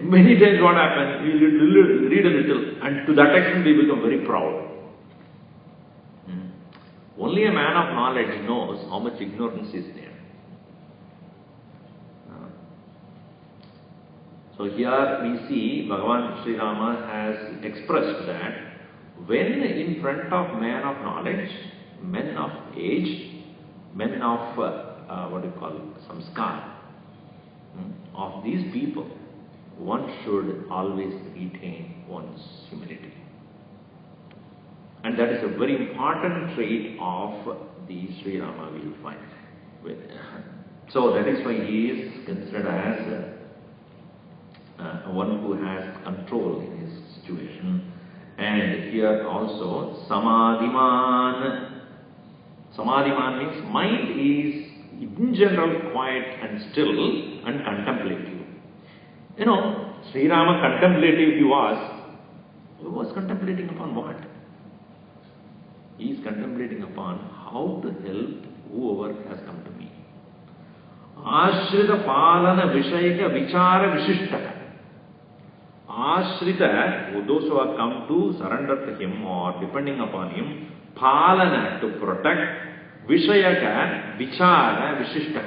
Many times what happens, we read a little, and to that extent we become very proud. Only a man of knowledge knows how much ignorance is there. So here we see Bhagavan Sri Rama has expressed that when in front of men of knowledge, men of age, men of what you call samskar, of these people, one should always retain one's humility. And that is a very important trait of the Sri Rama we will find. So that is why he is considered as one who has control in his situation. And here also, Samadhiman. Samadhiman means mind is in general quiet and still and contemplative. You know, Sri Rama contemplative he was contemplating upon what? He is contemplating upon how to help whoever has come to me. Ashrita Palana Vishayaka Vichara Vishishta. Ashrita, those who have come to surrender to him or depending upon him, Palana, to protect, Vishayaka Vichara Vishishta.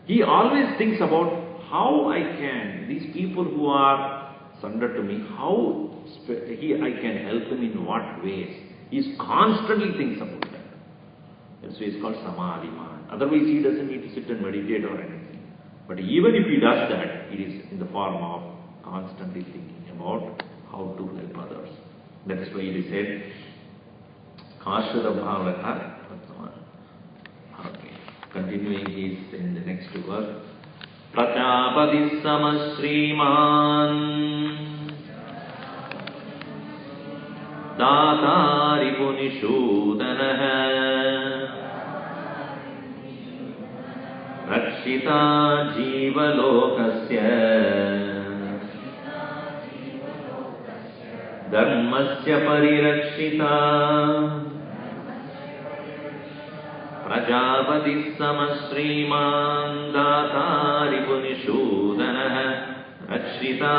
He always thinks about how I can, these people who are surrendered to me, how I can help them in what ways. He constantly thinks about that. That's why it's called Samadhiman. Otherwise he doesn't need to sit and meditate or anything. But even if he does that, it is in the form of constantly thinking about how to help others. That is why it is said, Kashura Bhavaka. Okay. Continuing is in the next verse. Prajapati Samasriman Datari Punishudanaha Rakshita Jivalokasya Dharmasya Parirakshita Prajapati Samasriman Datari Punishudanaha Rakshita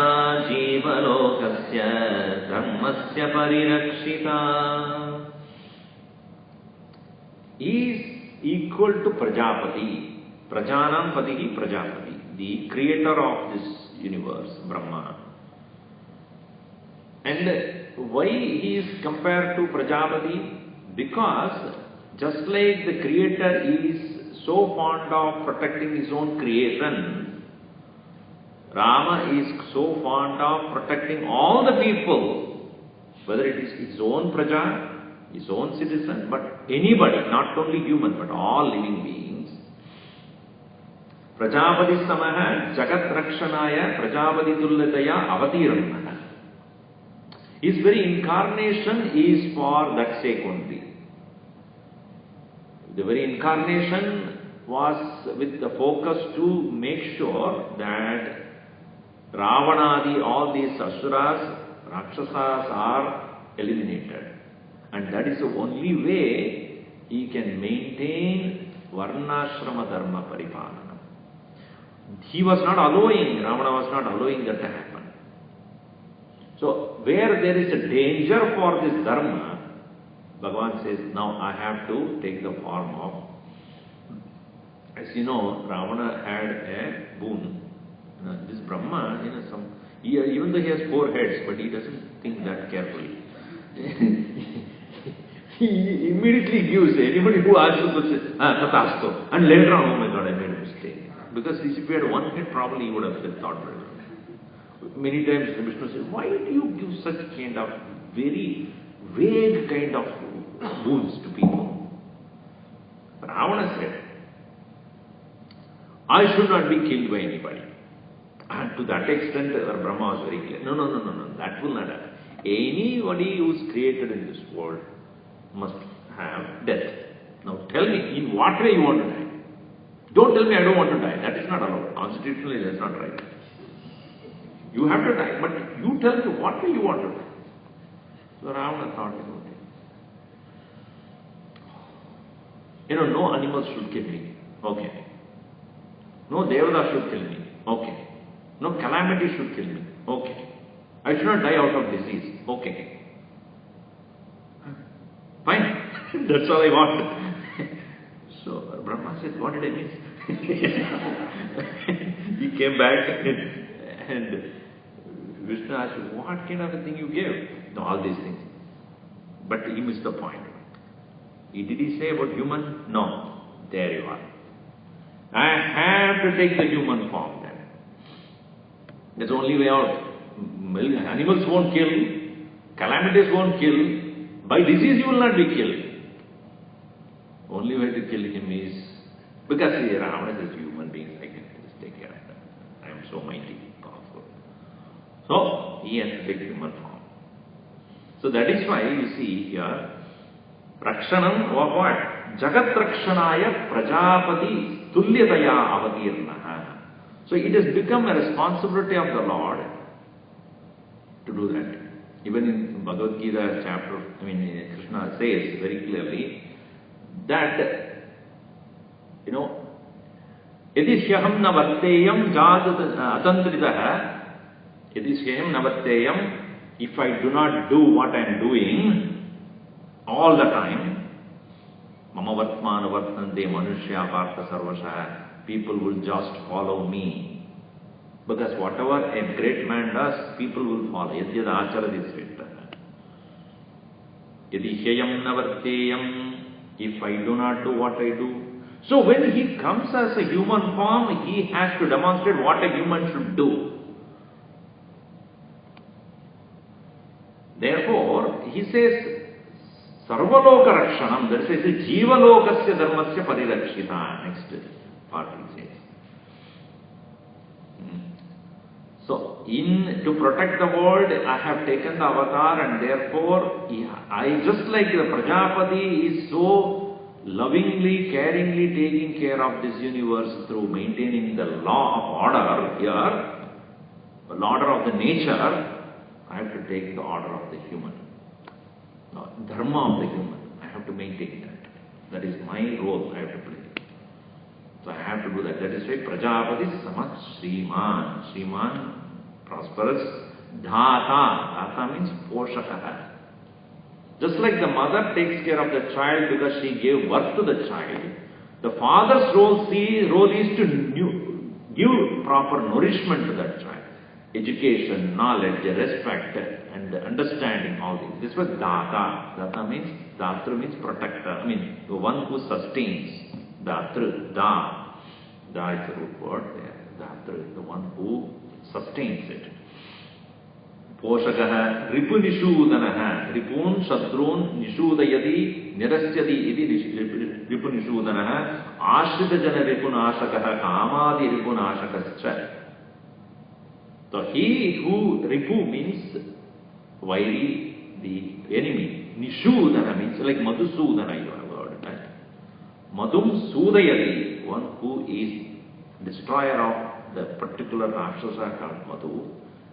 Jivalokasya Dharmasya Parirakshita is equal to Prajapati. Prajanam Patihi Prajapati, the creator of this universe, Brahma. And why he is compared to Prajapati? Because just like the creator is so fond of protecting his own creation, Rama is so fond of protecting all the people, whether it is his own praja, his own citizen, but anybody, not only human, but all living beings. Prajapati Samaha Jagat Rakshanaya Prajapati Tullataya Avatiranana. His very incarnation is for that sake only. The very incarnation was with the focus to make sure that Ravanadi, all these asuras, rakshasas are eliminated. And that is the only way he can maintain varnashrama dharma paripalana. He was not allowing, Ravana was not allowing that to happen. So, where there is a danger for this dharma, Bhagavan says, now I have to take the form of, as you know, Ravana had a boon. This Brahma, even though he has 4 heads, but he doesn't think that carefully. He immediately gives anybody who asks the question, Tathasto. And later on, oh my God, I made a mistake. Because if he had 1 head, probably he would have thought very well. Many times Vishnu says, why do you give such kind of very vague kind of boons to people? But Ravana said, I should not be killed by anybody. And to that extent, Brahma was very clear. No, that will not happen. Anybody who is created in this world must have death. Now tell me, in what way you want to die? Don't tell me I don't want to die. That is not allowed. Constitutionally, that's not right. You have to die, but you tell me what way you want to die. So Ravana thought about it. No animals should kill me. Okay. No Devada should kill me. Okay. No calamity should kill me. Okay. I should not die out of disease. Okay. Fine. That's all I want. So Brahma said, what did I miss? He came back and Vishnu asked, what kind of a thing you gave? No, all these things. But he missed the point. Did he say about human? No. There you are. I have to take the human form then. That's the only way out. Animals won't kill, calamities won't kill, by disease you will not be killed. Only way to kill him is, because Ravana is human beings, I can just take care of that. I am so mighty, powerful. So, he has to take human form. So that is why you see here, Rakshanam or what? Jagat Rakshanaya Prajapati Tulyadaya Avatirnaha. So it has become a responsibility of the Lord to do that. Even in Bhagavad Gita chapter, Krishna says very clearly that, Yadi Shyaham na Vatteyam Atandritaha, Yadi Shyaham na Vatteyam, if I do not do what I am doing all the time, Mama Vatmana Vatnande Manushya Partha Sarvasha, people will just follow me. Because whatever a great man does, people will follow. Yadyad Acharadi. Yadi Hyayam Navarteyam, if I do not do what I do. So when he comes as a human form, he has to demonstrate what a human should do. Therefore, he says, Sarvaloka Rakshanam, that says, Jivalokasya Dharmasya Parirakshita. Next part he says. So, to protect the world, I have taken the avatar, and therefore, I just like the Prajapati is so lovingly, caringly taking care of this universe through maintaining the law of order here, the order of the nature, I have to take the order of the human, dharma of the human. I have to maintain that. That is my role I have to play. So I have to do that. That is why Prajapati Samat Sriman. Sriman, prosperous. Dhata. Dhata means Poshakaha. Just like the mother takes care of the child because she gave birth to the child, the father's role is to give proper nourishment to that child. Education, knowledge, respect, and understanding, all these. This was Data. Data means, Datru means protector. The one who sustains. Datru, Da. Da is the root word there. Datru is the one who sustains it. Poshakaha, Ripu Nishudanaha. Ripun, Shadrun, Nishudayati, Nirasyadi, Iti Ripu Nishudanaha. Ashrita Jana Ripun Ashakaha, Kamadi Ripun Ashakascha. So he who Ripu means Vairi, the enemy. Nishudana means like Madhusudana, you have heard, right? Madhum Sudayati, one who is destroyer of the particular Rakshasa called Madhu.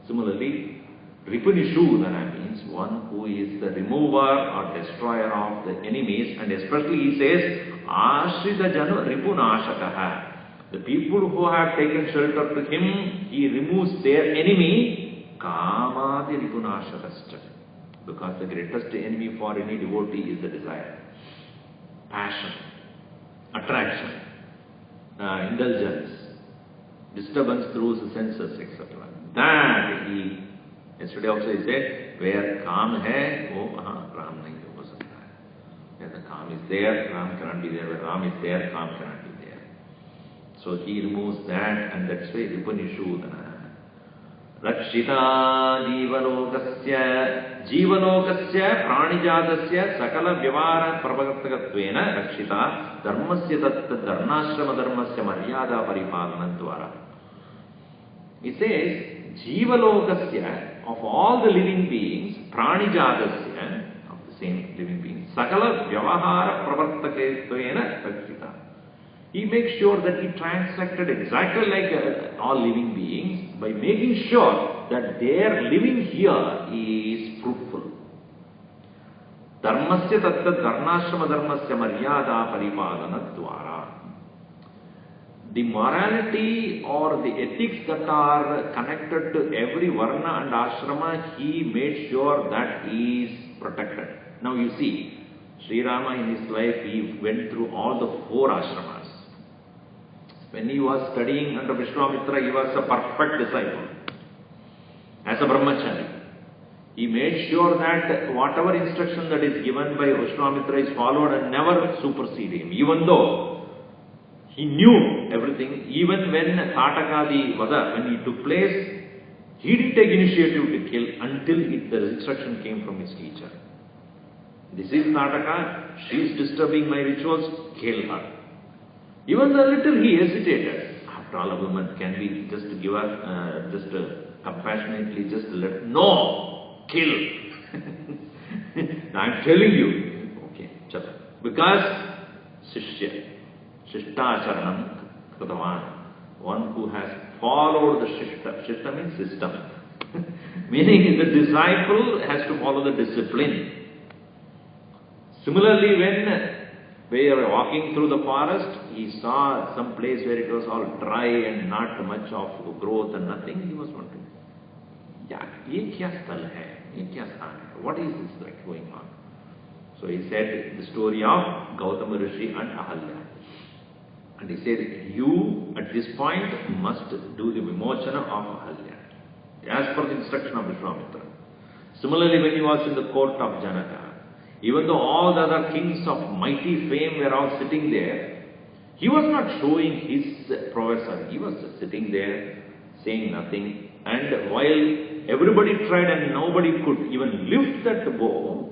Similarly, Ripunishudana means one who is the remover or destroyer of the enemies, and especially he says, Ashrita Janu Ripunashakaha. The people who have taken shelter to him, he removes their enemy, Kamadi Ripunashakascha. Because the greatest enemy for any devotee is the desire, passion, attraction, indulgence, disturbance through the senses, etc. That he, yesterday also he said, where Kam hai, Ram nahi ho sakta hai. Where the Kam is there, Ram cannot be there. Where Ram is there, Kam cannot be there. So he removes that, and that's why Ripunishudana. Rakshita Jivalokasya Pranijadasya Sakala Vyavara Prabhaktakattvena Rakshita Dharmasya Tatta Dharnashrama Dharmasya Maryada Paripalanadvara. He says, Jivalokasya, of all the living beings, Pranijadasya, of the same living beings, Sakala Vyavahara Prabhaktakattvena Rakshita. He makes sure that he transacted exactly like all living beings by making sure that their living here is fruitful. Dharmasya tatta dharnashrama dharmasya maryada paripalana dvara. The morality or the ethics that are connected to every varna and ashrama, he made sure that he is protected. Now you see, Sri Rama in his life, he went through all the 4 ashramas. When he was studying under Vishwamitra, he was a perfect disciple. As a brahmachari, he made sure that whatever instruction that is given by Vishwamitra is followed and never supersede him. Even though he knew everything, even when Tatakadi Vada, when he took place, he didn't take initiative to kill until the instruction came from his teacher. This is Tataka, she is disturbing my rituals, kill her. Even a little he hesitated. After all, a woman can be just give her, compassionately, just let, no, kill. I am telling you. Okay, chala. Because Shishtacharanam Kritavan, one who has followed the Shishta. Shishta means system. Meaning the disciple has to follow the discipline. Similarly, when we were walking through the forest, he saw some place where it was all dry and not much of growth and nothing. He was wondering, ye kya sthal hai? Ye kya sthan hai? What is this like going on? So he said the story of Gautama Rishi and Ahalya. And he said, you at this point must do the vimochana of Ahalya, as per the instruction of Vishwamitra. Similarly, when he was in the court of Janaka, even though all the other kings of mighty fame were all sitting there, he was not showing his prowess. He was just sitting there, saying nothing. And while everybody tried and nobody could even lift that bow,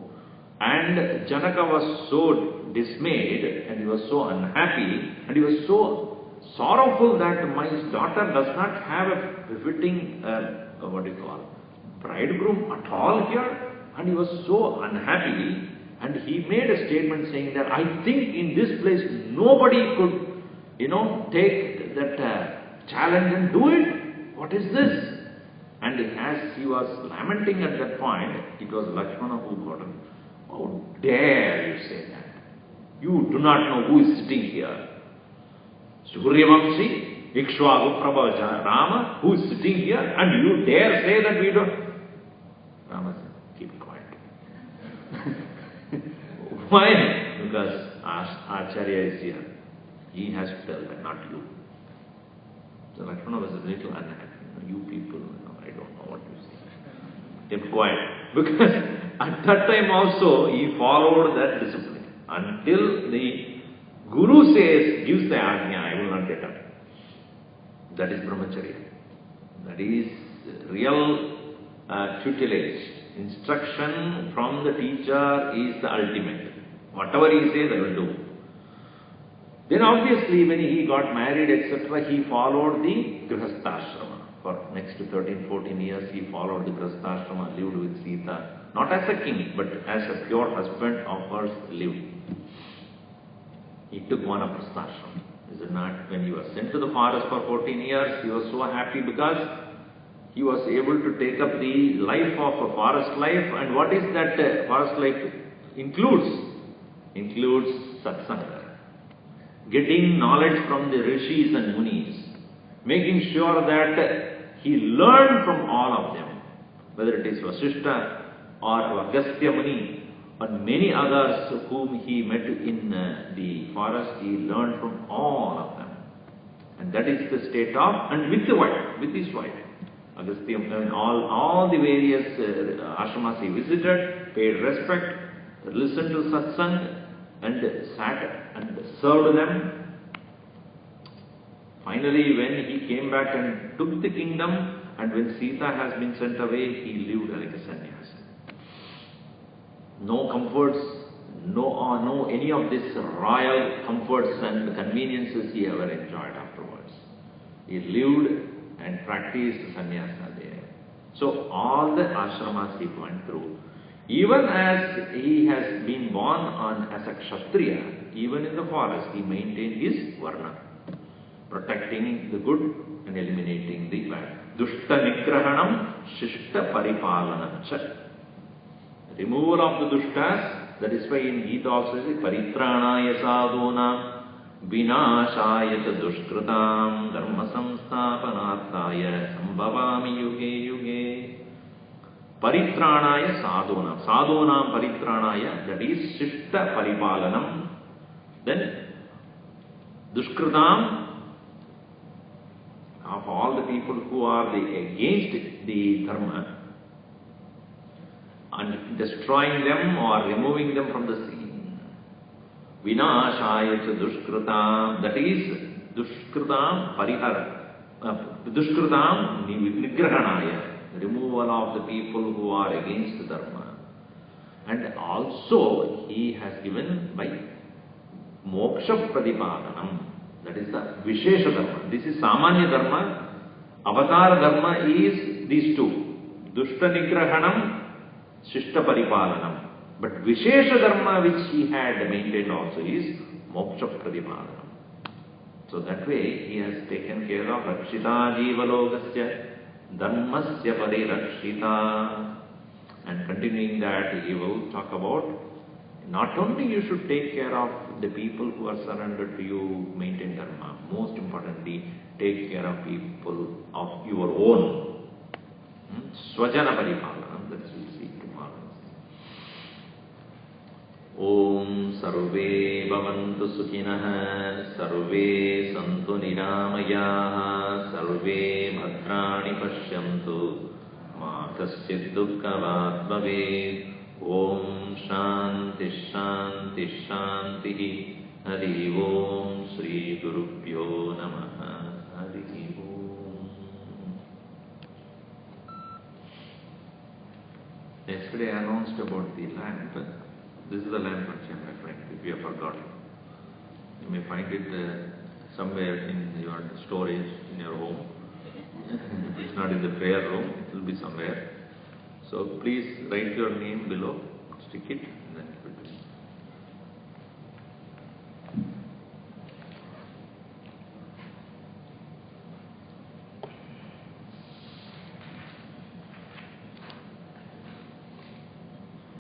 and Janaka was so dismayed, and he was so unhappy, and he was so sorrowful that my daughter does not have a befitting, bridegroom at all here. And he was so unhappy. And he made a statement saying that I think in this place nobody could, take that challenge and do it. What is this? And as he was lamenting at that point, it was Lakshmana who got him. How dare you say that? You do not know who is sitting here. Suryavamshi, Ikshvaku Prabha Rama, who is sitting here, and you dare say that we don't. Rama said, keep quiet. Why? Because Acharya is here. He has to tell that, not you. So Lakshmana was a little unhappy. You people, I don't know what to say. Kept quiet. Because at that time also, he followed that discipline. Until the Guru says, gives the ajna, I will not get up. That is brahmacharya. That is real tutelage. Instruction from the teacher is the ultimate. Whatever he says, I will do. Then obviously when he got married, etc., he followed the Grihastha ashrama. For next 13, 14 years he followed the Grihastha-ashrama, lived with Sita. Not as a king, but as a pure husband of hers lived. He took Vanaprastha-ashrama. Is it not? When he was sent to the forest for 14 years, he was so happy because he was able to take up the life of a forest life. And what is that forest life includes? Includes satsanga. Getting knowledge from the rishis and munis. Making sure that he learned from all of them. Whether it is Vasishta or Agastya Muni or many others whom he met in the forest, he learned from all of them. And that is the state of, and with the wife, with his wife. Agastya, all the various ashramas he visited, paid respect, listened to satsang, and sat and served them. Finally, when he came back and took the kingdom, and when Sita has been sent away, he lived like a sannyasi. No comforts, no any of these royal comforts and conveniences he ever enjoyed afterwards. He lived and practiced sannyasa there. So all the ashramas he went through, even as he has been born as a kshatriya, even in the forest he maintained his varna, protecting the good and eliminating the bad. Dushta nigrahanam, shishta paripalanam cha. Removal of the dushtas, that is why in Gita also it says, paritranaya sadhunam, vinashaya cha dushkritam, dharma samsthapanarthaya, sambhavami yuge yuge. Paritranaya sadhunam. Sadhunam paritranaya, that is shishta paripalanam. Then dushkritam, of all the people who are against the dharma, and destroying them or removing them from the scene. Vinashaya cha dushkritam, that is dushkritam parihara, dushkritam nigrahanaya, removal of the people who are against the dharma. And also he has given by moksha pradipadanam, that is the Vishesha Dharma. This is Samanya Dharma. Avatar Dharma is these two. Dushta Nigrahanam, Shishta Paripalanam. But Vishesha Dharma which he had maintained also is Moksha Pradipalanam. So that way he has taken care of Rakshita Jivalogasya Dharmasya Parirakshita. And continuing that, he will talk about not only you should take care of the people who are surrendered to you, maintain dharma. Most importantly, take care of people of your own. Swajana Paripalanam, that we'll see tomorrow. Om Sarve Bhavantu Sukhinah, Sarve Santu Niramayaha, Sarve Bhadrani Pashyantu, Ma Kasyid Dukkhavat Bhavet. Om Shanti Shanti Shanti. Hari Om Sri Gurubhyo Namaha. Hari Om. Yesterday I announced about the lamp. This is the lamp actually, my friend, if you have forgotten. You may find it somewhere in your storage in your home. If it's not in the prayer room, it will be somewhere. So please write your name below, stick it.